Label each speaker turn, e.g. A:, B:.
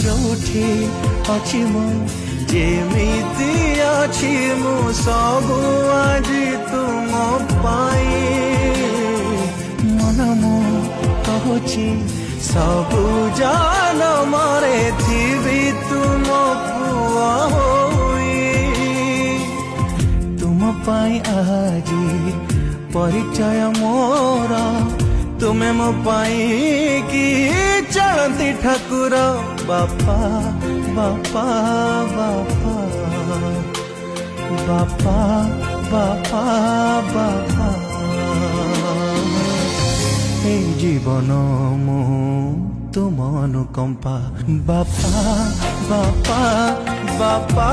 A: जोठी अच्छी मु जेमिति अच्छी मु सबु आज तुम पाई मन मु कहूची सबु जान मरे थी तुम पुआ तुम पाई आजी परिचय मोर तुम्हें मो पाई कि चलती ठाकुर बापा बापा बापा बापा बापा बापा ए जीवन मु तुम अनुकंपा बापा बापा बापा